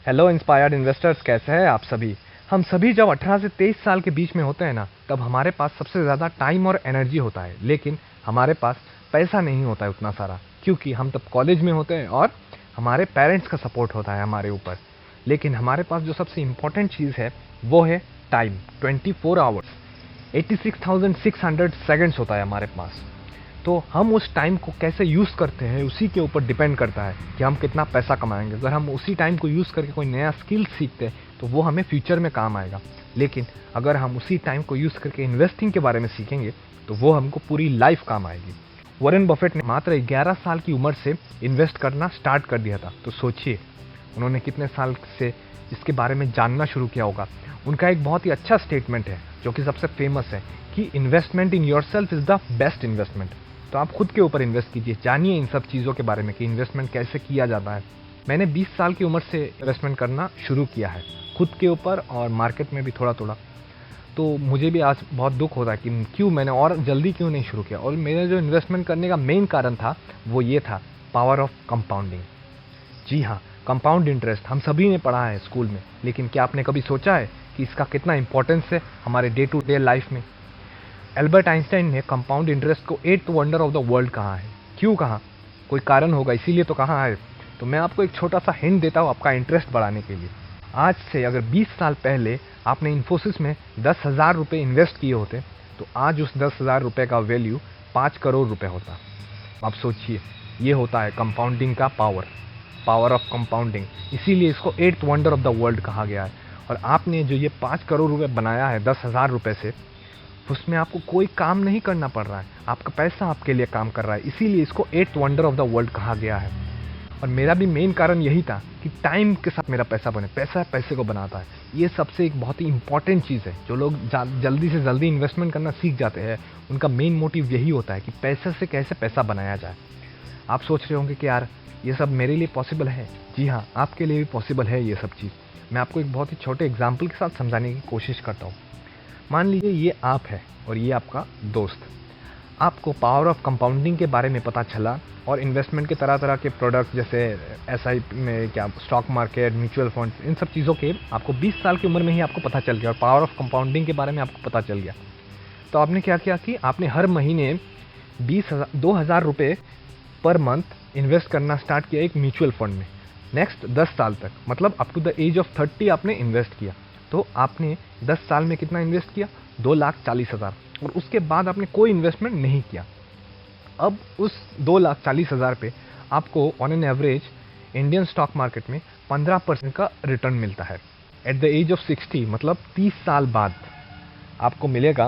Hello inspired investors, कैसे हैं आप सभी। हम सभी जब 18 से 23 साल के बीच में होते हैं ना, तब हमारे पास सबसे ज़्यादा टाइम और एनर्जी होता है, लेकिन हमारे पास पैसा नहीं होता है उतना सारा, क्योंकि हम तब कॉलेज में होते हैं और हमारे पेरेंट्स का सपोर्ट होता है हमारे ऊपर। लेकिन हमारे पास जो सबसे इम्पोर्टेंट चीज़ है वो है टाइम। 24 आवर्स 86,600 सेकेंड्स होता है हमारे पास। तो हम उस टाइम को कैसे यूज़ करते हैं उसी के ऊपर डिपेंड करता है कि हम कितना पैसा कमाएंगे। अगर हम उसी टाइम को यूज़ करके कोई नया स्किल सीखते हैं तो वो हमें फ्यूचर में काम आएगा, लेकिन अगर हम उसी टाइम को यूज़ करके इन्वेस्टिंग के बारे में सीखेंगे तो वो हमको पूरी लाइफ काम आएगी। वॉरेन बफेट ने मात्र 11 साल की उम्र से इन्वेस्ट करना स्टार्ट कर दिया था, तो सोचिए उन्होंने कितने साल से इसके बारे में जानना शुरू किया होगा। उनका एक बहुत ही अच्छा स्टेटमेंट है जो कि सबसे फेमस है कि investment in yourself is the best investment. तो आप खुद के ऊपर इन्वेस्ट कीजिए, जानिए इन सब चीज़ों के बारे में कि इन्वेस्टमेंट कैसे किया जाता है। मैंने 20 साल की उम्र से इन्वेस्टमेंट करना शुरू किया है, खुद के ऊपर और मार्केट में भी थोड़ा थोड़ा। तो मुझे भी आज बहुत दुख होता है कि क्यों मैंने और जल्दी क्यों नहीं शुरू किया। और मेरा जो इन्वेस्टमेंट करने का मेन कारण था वो ये था, पावर ऑफ कंपाउंडिंग। जी हाँ, कंपाउंड इंटरेस्ट हम सभी ने पढ़ा है स्कूल में, लेकिन क्या आपने कभी सोचा है कि इसका कितना इंपॉर्टेंस है हमारे डे टू डे लाइफ में। एल्बर्ट आइंस्टाइन ने कंपाउंड इंटरेस्ट को 8th wonder of the world कहा है। क्यों कहा? कोई कारण होगा, इसीलिए तो कहा है। तो मैं आपको एक छोटा सा हिंट देता हूँ आपका इंटरेस्ट बढ़ाने के लिए। आज से अगर 20 साल पहले आपने इन्फोसिस में 10,000 रुपये इन्वेस्ट किए होते तो आज उस 10,000 रुपये का वैल्यू 5 करोड़ रुपये होता। आप सोचिए, ये होता है कंपाउंडिंग का पावर, पावर ऑफ कंपाउंडिंग। इसीलिए इसको 8th wonder of the world कहा गया है। और आपने जो ये 5 करोड़ रुपये बनाया है 10,000 रुपये से, उसमें आपको कोई काम नहीं करना पड़ रहा है, आपका पैसा आपके लिए काम कर रहा है। इसीलिए इसको 8th wonder of the world कहा गया है। और मेरा भी मेन कारण यही था कि टाइम के साथ मेरा पैसा बने। पैसा पैसे को बनाता है, ये सबसे एक बहुत ही इंपॉर्टेंट चीज़ है। जो लोग जल्दी से जल्दी इन्वेस्टमेंट करना सीख जाते हैं, उनका मेन मोटिव यही होता है कि पैसे से कैसे पैसा बनाया जाए। आप सोच रहे होंगे कि यार ये सब मेरे लिए पॉसिबल है। जी हाँ, आपके लिए भी पॉसिबल है ये सब चीज़। मैं आपको एक बहुत ही छोटे एग्जाम्पल के साथ समझाने की कोशिश करता हूँ। मान लीजिए ये आप है और ये आपका दोस्त। आपको पावर ऑफ कंपाउंडिंग के बारे में पता चला और इन्वेस्टमेंट के तरह तरह के प्रोडक्ट जैसे SIP में क्या स्टॉक मार्केट, म्यूचुअल फंड्स, इन सब चीज़ों के आपको 20 साल की उम्र में ही आपको पता चल गया और पावर ऑफ कंपाउंडिंग के बारे में आपको पता चल गया। तो आपने क्या किया कि आपने हर महीने 2,000 रुपये पर मंथ इन्वेस्ट करना स्टार्ट किया एक म्यूचुअल फंड में। नेक्स्ट 10 साल तक, मतलब up to the age of 30 आपने इन्वेस्ट किया। तो आपने 10 साल में कितना इन्वेस्ट किया? 2,40,000। और उसके बाद आपने कोई इन्वेस्टमेंट नहीं किया। अब उस 2,40,000 पे आपको on an average Indian stock market में 15% का रिटर्न मिलता है। एट द एज ऑफ 60, मतलब 30 साल बाद आपको मिलेगा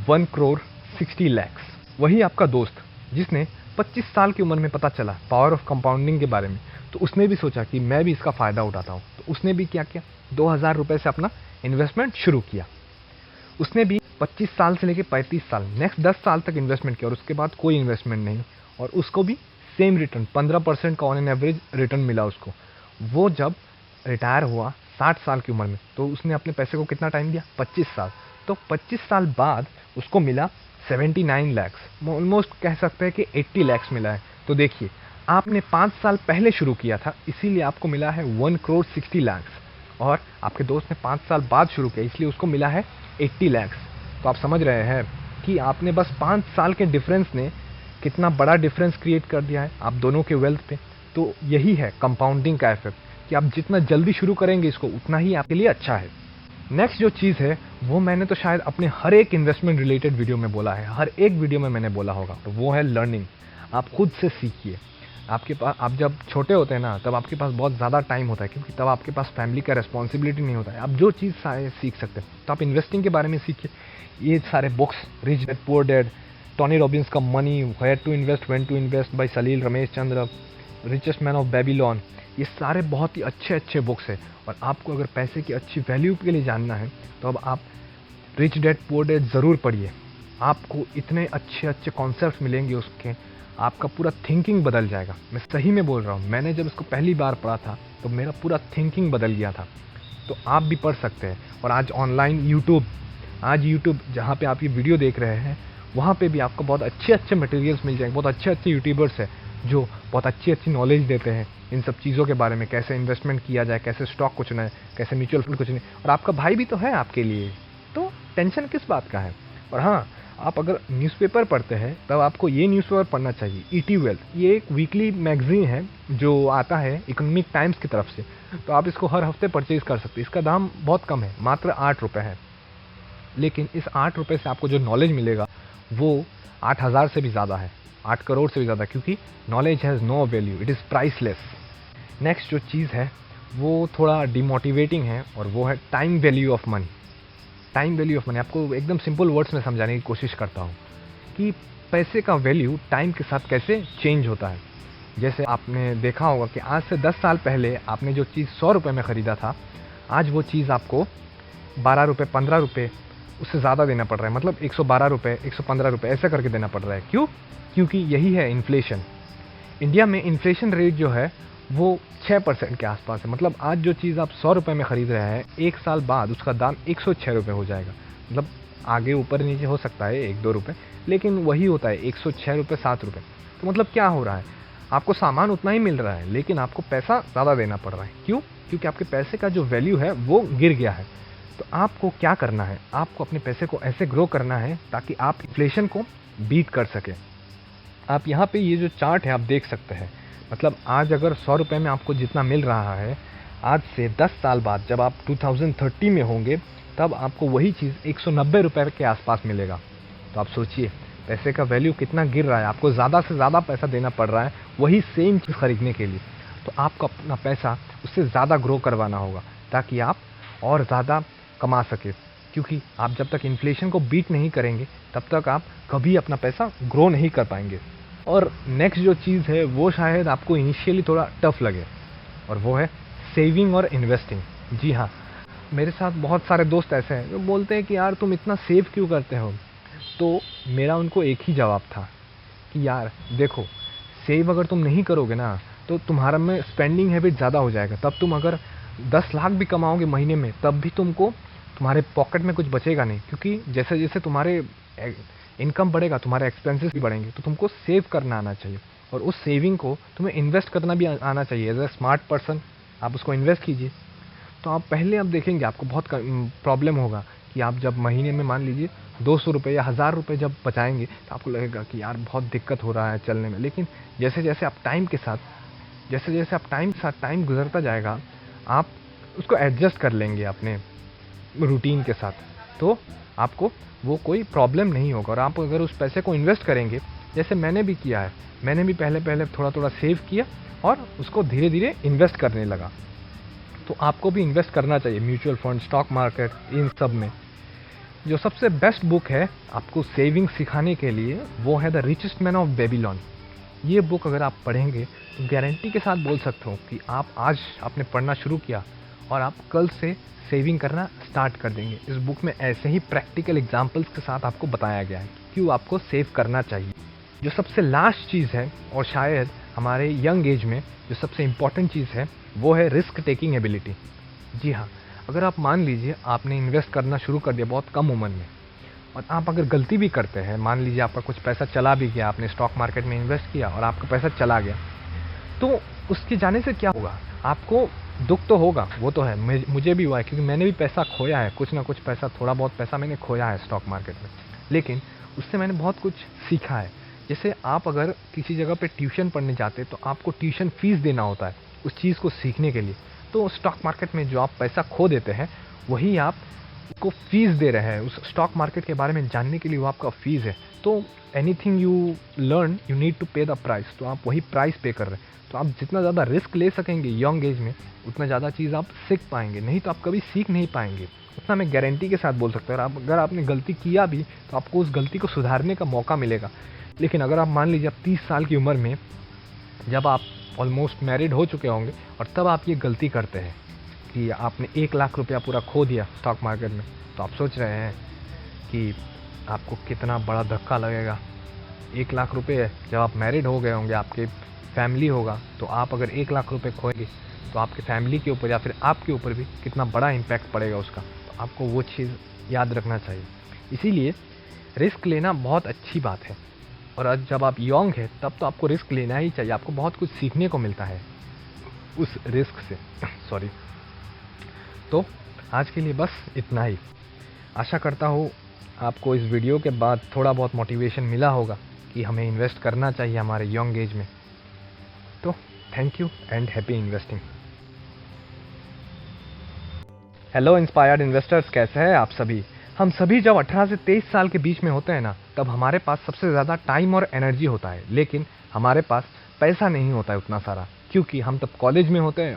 1 करोड़ 60 लाख। वही आपका दोस्त जिसने 25 साल की उम्र में पता चला पावर ऑफ कंपाउंडिंग के बारे में, तो उसने भी सोचा कि मैं भी इसका फ़ायदा उठाता हूँ। तो उसने भी क्या किया? 2,000 रुपये से अपना इन्वेस्टमेंट शुरू किया। उसने भी 25 साल से लेकर 35 साल, नेक्स्ट 10 साल तक इन्वेस्टमेंट किया और उसके बाद कोई इन्वेस्टमेंट नहीं। और उसको भी सेम रिटर्न 15% का ऑन एन एवरेज रिटर्न मिला उसको। वो जब रिटायर हुआ 60 साल की उम्र में, तो उसने अपने पैसे को कितना टाइम दिया? 25 साल। तो 25 साल बाद उसको मिला 79 लाख, ऑलमोस्ट कह सकते हैं कि 80 लाख मिला है। तो देखिए, आपने 5 साल पहले शुरू किया था, इसीलिए आपको मिला है 1 करोड़ 60 लाख। और आपके दोस्त ने 5 साल बाद शुरू किया, इसलिए उसको मिला है 80 लाख। तो आप समझ रहे हैं कि आपने बस 5 साल के डिफरेंस ने कितना बड़ा डिफरेंस क्रिएट कर दिया है आप दोनों के वेल्थ पे। तो यही है कंपाउंडिंग का इफेक्ट, कि आप जितना जल्दी शुरू करेंगे इसको, उतना ही आपके लिए अच्छा है। नेक्स्ट जो चीज़ है वो मैंने तो शायद अपने हर एक इन्वेस्टमेंट रिलेटेड वीडियो में बोला है, हर एक वीडियो में मैंने बोला होगा, तो वो है लर्निंग। आप खुद से सीखिए। आपके पास, आप जब छोटे होते हैं ना, तब आपके पास बहुत ज़्यादा टाइम होता है, क्योंकि तब आपके पास फैमिली का रिस्पॉन्सिबिलिटी नहीं होता है। आप जो चीज़ सारे सीख सकते हैं, तो आप इन्वेस्टिंग के बारे में सीखिए। ये सारे books, rich dad poor dad, Tony Robbins का money, where to invest, when to invest by Salil Ramesh Chandra, richest man of Babylon, ये सारे बहुत ही अच्छे अच्छे बुक्स हैं। और आपको अगर पैसे की अच्छी वैल्यू के लिए जानना है तो अब आप रिच डैड पुअर डैड ज़रूर पढ़िए। आपको इतने अच्छे अच्छे कॉन्सेप्ट मिलेंगे उसके, आपका पूरा थिंकिंग बदल जाएगा। मैं सही में बोल रहा हूँ, मैंने जब इसको पहली बार पढ़ा था तो मेरा पूरा थिंकिंग बदल गया था। तो आप भी पढ़ सकते हैं। और आज ऑनलाइन यूट्यूब जहाँ पे आप ये वीडियो देख रहे हैं, वहाँ पे भी आपको बहुत अच्छे अच्छे मटेरियल्स मिल जाएंगे। बहुत अच्छे अच्छे यूट्यूबर्स हैं जो बहुत अच्छी नॉलेज देते हैं इन सब चीज़ों के बारे में, कैसे इन्वेस्टमेंट किया जाए, कैसे स्टॉक को चुना है, कैसे म्यूचुअल फंड को चुने। और आपका भाई भी तो है आपके लिए, तो टेंशन किस बात का है। और हाँ, आप अगर न्यूज़पेपर पढ़ते हैं तब आपको ये न्यूज़पेपर पढ़ना चाहिए, ईटी वेल्थ। ये एक वीकली मैगजीन है जो आता है इकोनॉमिक टाइम्स की तरफ से, तो आप इसको हर हफ्ते परचेज कर सकते हैं। इसका दाम बहुत कम है, मात्र 8 रुपये है, लेकिन इस 8 रुपये से आपको जो नॉलेज मिलेगा वो 8,000 से भी ज़्यादा है, 8 करोड़ से भी ज़्यादा, क्योंकि knowledge has no value, it is priceless. Next जो चीज़ है वो थोड़ा डिमोटिवेटिंग है, और वो है time value of money. Time value of money आपको एकदम सिंपल वर्ड्स में समझाने की कोशिश करता हूँ कि पैसे का वैल्यू टाइम के साथ कैसे चेंज होता है। जैसे आपने देखा होगा कि आज से 10 साल पहले आपने जो चीज़ 100 रुपये में ख़रीदा था, आज वो चीज़ आपको 12 रुपये, 15 रुपये उससे ज़्यादा देना पड़ रहा है। मतलब 112 रुपये, 115 रुपये ऐसे करके देना पड़ रहा है। क्यों? क्योंकि यही है इन्फ्लेशन। इंडिया में इन्फ्लेशन रेट जो है वो 6% के आसपास है। मतलब आज जो चीज़ आप 100 रुपये में ख़रीद रहे हैं, 1 साल बाद उसका दाम 106 रुपये हो जाएगा। मतलब आगे ऊपर नीचे हो सकता है 1-2 रुपये, लेकिन वही होता है 106 रुपये, 7 रुपये। तो मतलब क्या हो रहा है, आपको सामान उतना ही मिल रहा है, लेकिन आपको पैसा ज़्यादा देना पड़ रहा है। क्यों? क्योंकि आपके पैसे का जो वैल्यू है वो गिर गया है। तो आपको क्या करना है, आपको अपने पैसे को ऐसे ग्रो करना है ताकि आप इन्फ्लेशन को बीट कर सकें। आप यहाँ पे ये जो चार्ट है आप देख सकते हैं। मतलब आज अगर 100 रुपये में आपको जितना मिल रहा है, आज से 10 साल बाद जब आप 2030 में होंगे, तब आपको वही चीज़ 190 रुपये के आसपास मिलेगा। तो आप सोचिए पैसे का वैल्यू कितना गिर रहा है, आपको ज़्यादा से ज़्यादा पैसा देना पड़ रहा है वही सेम चीज़ खरीदने के लिए। तो आपको अपना पैसा उससे ज़्यादा ग्रो करवाना होगा ताकि आप और ज़्यादा कमा सके, क्योंकि आप जब तक इन्फ्लेशन को बीट नहीं करेंगे तब तक आप कभी अपना पैसा ग्रो नहीं कर पाएंगे। और नेक्स्ट जो चीज़ है वो शायद आपको इनिशियली थोड़ा टफ लगे, और वो है सेविंग और इन्वेस्टिंग। जी हाँ, मेरे साथ बहुत सारे दोस्त ऐसे हैं जो बोलते हैं कि यार तुम इतना सेव क्यों करते हो। तो मेरा उनको एक ही जवाब था कि यार देखो, सेव अगर तुम नहीं करोगे ना तो तुम्हारा में स्पेंडिंग हैबिट ज़्यादा हो जाएगा। तब तुम अगर 10 लाख भी कमाओगे महीने में, तब भी तुमको तुम्हारे पॉकेट में कुछ बचेगा नहीं, क्योंकि जैसे जैसे तुम्हारे इनकम बढ़ेगा तुम्हारे एक्सपेंसेस भी बढ़ेंगे। तो तुमको सेव करना आना चाहिए, और उस सेविंग को तुम्हें इन्वेस्ट करना भी आना चाहिए। एज ए स्मार्ट पर्सन आप उसको इन्वेस्ट कीजिए। तो आप पहले आप देखेंगे आपको बहुत प्रॉब्लम होगा कि आप जब महीने में मान लीजिए 200 रुपये या 1000 रुपये जब बचाएंगे तो आपको लगेगा कि यार बहुत दिक्कत हो रहा है चलने में। लेकिन जैसे जैसे आप टाइम के साथ टाइम गुजरता जाएगा, आप उसको एडजस्ट कर लेंगे अपने रूटीन के साथ, तो आपको वो कोई प्रॉब्लम नहीं होगा। और आप अगर उस पैसे को इन्वेस्ट करेंगे, जैसे मैंने भी किया है, मैंने भी पहले थोड़ा थोड़ा सेव किया और उसको धीरे धीरे इन्वेस्ट करने लगा। तो आपको भी इन्वेस्ट करना चाहिए म्यूचुअल फंड, स्टॉक मार्केट, इन सब में। जो सबसे बेस्ट बुक है आपको सेविंग सिखाने के लिए वो है the richest man of Babylon. ये बुक अगर आप पढ़ेंगे तो गारंटी के साथ बोल सकता हूँ कि आप आज आपने पढ़ना शुरू किया और आप कल से सेविंग करना स्टार्ट कर देंगे। इस बुक में ऐसे ही प्रैक्टिकल एग्जाम्पल्स के साथ आपको बताया गया है क्यों आपको सेव करना चाहिए। जो सबसे लास्ट चीज़ है और शायद हमारे यंग एज में जो सबसे इम्पॉर्टेंट चीज़ है वो है रिस्क टेकिंग एबिलिटी। जी हाँ, अगर आप मान लीजिए आपने इन्वेस्ट करना शुरू कर दिया बहुत कम उम्र में, और आप अगर गलती भी करते हैं, मान लीजिए आपका कुछ पैसा चला भी गया, आपने स्टॉक मार्केट में इन्वेस्ट किया और आपका पैसा चला गया, तो उसके जाने से क्या होगा, आपको दुख तो होगा, वो तो है, मुझे भी हुआ है क्योंकि मैंने भी पैसा खोया है, कुछ ना कुछ पैसा, थोड़ा बहुत पैसा मैंने खोया है स्टॉक मार्केट में। लेकिन उससे मैंने बहुत कुछ सीखा है। जैसे आप अगर किसी जगह पे ट्यूशन पढ़ने जाते हैं तो आपको ट्यूशन फीस देना होता है उस चीज़ को सीखने के लिए। तो स्टॉक मार्केट में जो आप पैसा खो देते हैं वही आप को फीस दे रहे हैं, उस स्टॉक मार्केट के बारे में जानने के लिए वो आपका फीस है। तो anything you learn you need to pay the price, तो आप वही प्राइस पे कर रहे हैं। तो आप जितना ज़्यादा रिस्क ले सकेंगे यंग एज में, उतना ज़्यादा चीज़ आप सीख पाएंगे, नहीं तो आप कभी सीख नहीं पाएंगे। उतना मैं गारंटी के साथ बोल सकता हूँ। और अगर आपने गलती किया भी तो आपको उस गलती को सुधारने का मौका मिलेगा। लेकिन अगर आप मान लीजिए आप 30 साल की उम्र में, जब आप ऑलमोस्ट मैरिड हो चुके होंगे और तब आप ये गलती करते हैं कि आपने 1 लाख रुपया पूरा खो दिया स्टॉक मार्केट में, तो आप सोच रहे हैं कि आपको कितना बड़ा धक्का लगेगा। 1 लाख रुपये जब आप मैरिड हो गए होंगे, आपके फैमिली होगा, तो आप अगर 1 लाख रुपये खोएंगे तो आपके फैमिली के ऊपर या फिर आपके ऊपर भी कितना बड़ा इम्पैक्ट पड़ेगा उसका। तो आपको वो चीज़ याद रखना चाहिए। इसीलिए रिस्क लेना बहुत अच्छी बात है, और आज जब आप यंग हैं तब तो आपको रिस्क लेना ही चाहिए, आपको बहुत कुछ सीखने को मिलता है उस रिस्क से। सॉरी। तो आज के लिए बस इतना ही। आशा करता हूँ आपको इस वीडियो के बाद थोड़ा बहुत मोटिवेशन मिला होगा कि हमें इन्वेस्ट करना चाहिए हमारे यंग एज में। तो thank you and happy investing. Hello inspired investors, कैसे हैं आप सभी। हम सभी जब 18 से 23 साल के बीच में होते हैं ना, तब हमारे पास सबसे ज़्यादा टाइम और एनर्जी होता है, लेकिन हमारे पास पैसा नहीं होता है उतना सारा, क्योंकि हम तब कॉलेज में होते हैं